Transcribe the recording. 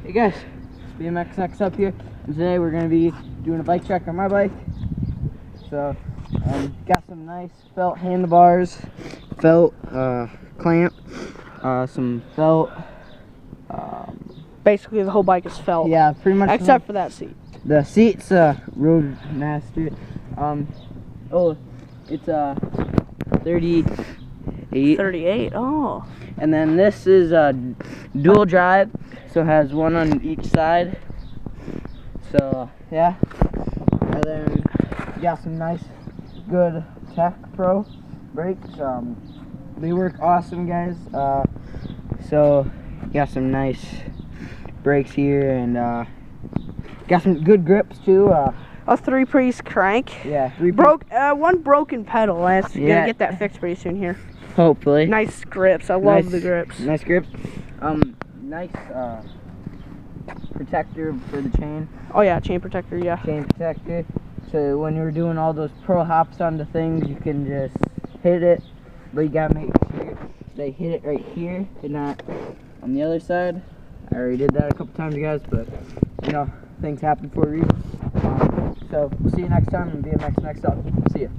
Hey guys, it's BMX Next Up here, and today we're going to be doing a bike check on my bike. So, got some nice felt handlebars, felt clamp, some felt. Basically, the whole bike is felt. Yeah, pretty much. Except for that seat. The seat's Roadmaster. Oh, it's 38. 38. Oh. And then this is dual drive, so it has one on each side. So yeah, and then got some nice, good Tech Pro brakes. They work awesome, guys. So got some nice brakes here, and got some good grips too. A 3-piece crank. Yeah, one broken pedal. Gonna get that fixed pretty soon here. Hopefully. Nice grips. I love the grips. Nice grips. Nice protector for the chain. Oh yeah, chain protector. Yeah. Chain protector. So when you're doing all those pro hops onto things, you can just hit it, but you gotta make sure they hit it right here and not on the other side. I already did that a couple times, guys, but you know, things happen for a reason. So we'll see you next time on BMX Next Up. See ya.